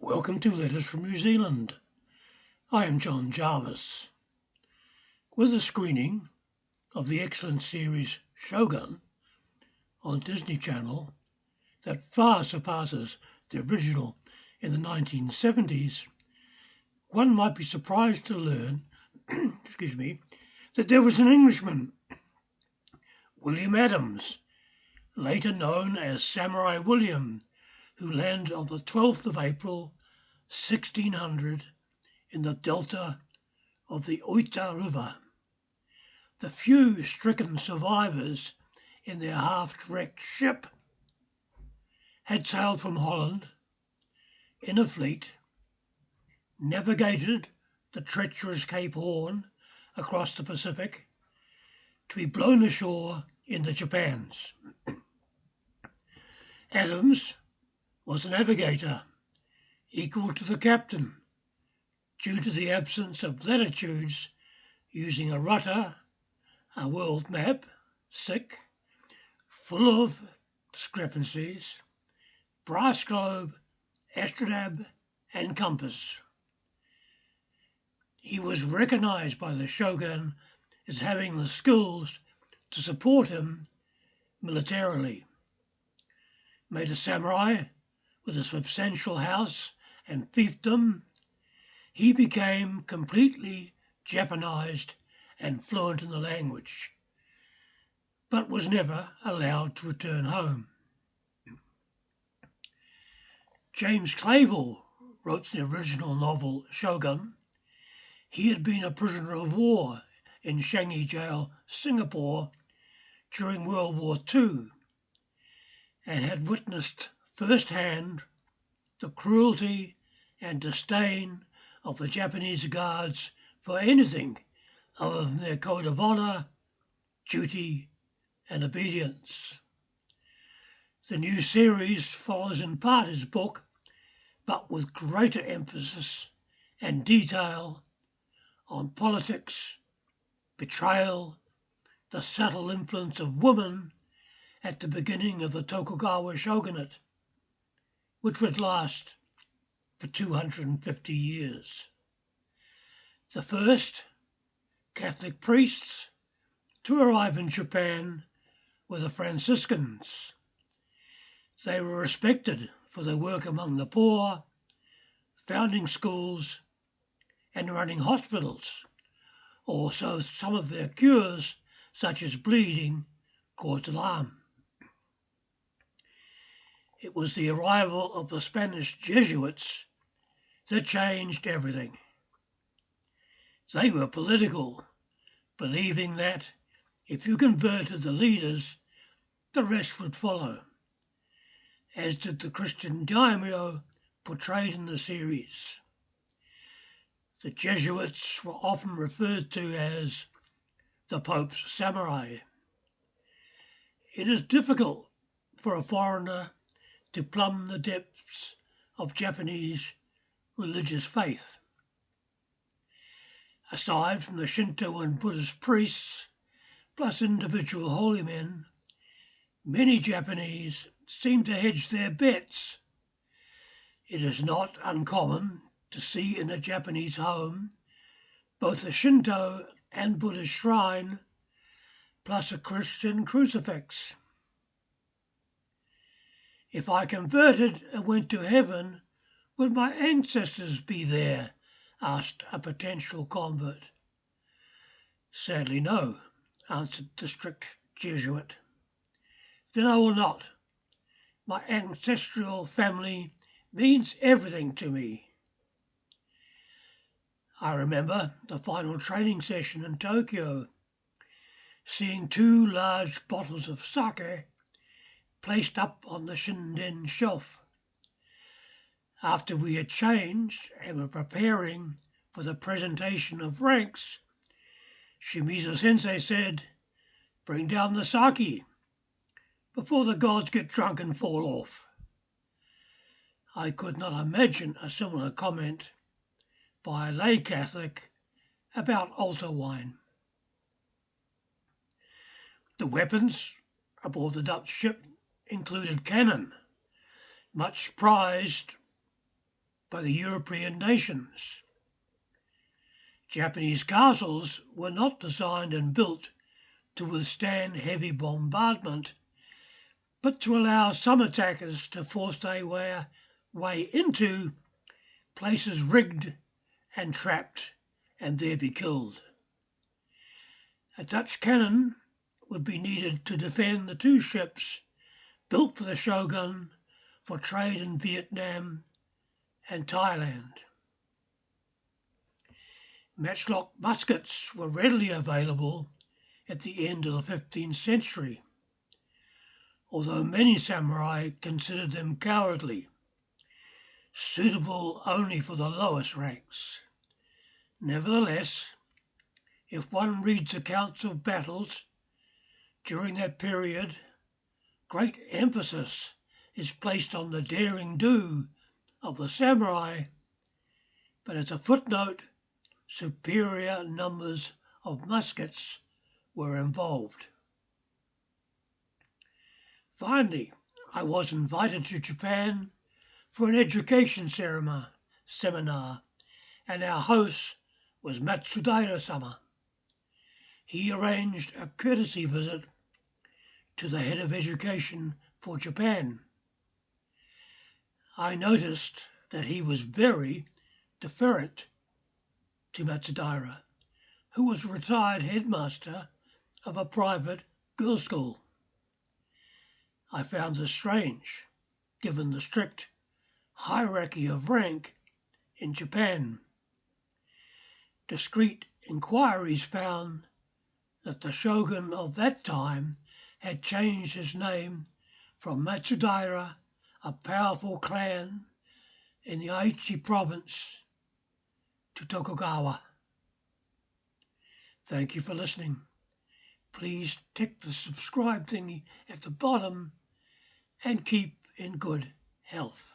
Welcome to Letters from New Zealand. I am John Jarvis. With a screening of the excellent series Shogun on Disney Channel that far surpasses the original in the 1970s, one might be surprised to learn that there was an Englishman, William Adams, later known as Samurai William, who landed on the 12th of April 1600 in the delta of the Oita River. The few stricken survivors in their half-wrecked ship had sailed from Holland in a fleet, navigated the treacherous Cape Horn across the Pacific to be blown ashore in the Japans. Adams was a navigator equal to the captain due to the absence of latitudes, using a rudder, a world map, full of discrepancies, brass globe, astrolabe and compass. He was recognised by the Shogun as having the skills to support him militarily. Made a samurai with a substantial house and fiefdom, he became completely Japanized and fluent in the language, but was never allowed to return home. James Clavell wrote the original novel Shogun. He had been a prisoner of war in Changi Jail, Singapore, during World War II, and had witnessed firsthand the cruelty and disdain of the Japanese guards for anything other than their code of honour, duty and obedience. The new series follows in part his book, but with greater emphasis and detail on politics, betrayal, the subtle influence of women at the beginning of the Tokugawa shogunate, which would last for 250 years. The first Catholic priests to arrive in Japan were the Franciscans. They were respected for their work among the poor, founding schools and running hospitals. Also, some of their cures, such as bleeding, caused alarm. It was the arrival of the Spanish Jesuits that changed everything. They were political, believing that if you converted the leaders, the rest would follow, as did the Christian daimyo portrayed in the series. The Jesuits were often referred to as the Pope's samurai. It is difficult for a foreigner to plumb the depths of Japanese religious faith. Aside from the Shinto and Buddhist priests, plus individual holy men, many Japanese seem to hedge their bets. It is not uncommon to see in a Japanese home both a Shinto and Buddhist shrine, plus a Christian crucifix. If I converted and went to heaven, would my ancestors be there? Asked a potential convert. Sadly no, answered the strict Jesuit. Then I will not. My ancestral family means everything to me. I remember the final training session in Tokyo, seeing 2 large bottles of sake placed up on the shinden shelf. After we had changed and were preparing for the presentation of ranks, Shimizu Sensei said, "Bring down the sake before the gods get drunk and fall off." I could not imagine a similar comment by a lay Catholic about altar wine. The weapons aboard the Dutch ship included cannon, much prized by the European nations. Japanese castles were not designed and built to withstand heavy bombardment, but to allow some attackers to force their way into places rigged and trapped and there be killed. A Dutch cannon would be needed to defend the two ships built for the Shogun for trade in Vietnam and Thailand. Matchlock muskets were readily available at the end of the 15th century, although many samurai considered them cowardly, suitable only for the lowest ranks. Nevertheless, if one reads accounts of battles during that period, great emphasis is placed on the daring do of the samurai, but as a footnote, superior numbers of muskets were involved. Finally, I was invited to Japan for an education seminar, and our host was Matsudaira-sama. He arranged a courtesy visit to the head of education for Japan. I noticed that he was very deferent to Matsudaira, who was retired headmaster of a private girls' school. I found this strange, given the strict hierarchy of rank in Japan. Discreet inquiries found that the shogun of that time had changed his name from Matsudaira, a powerful clan in the Aichi province, to Tokugawa. Thank you for listening. Please tick the subscribe thingy at the bottom and keep in good health.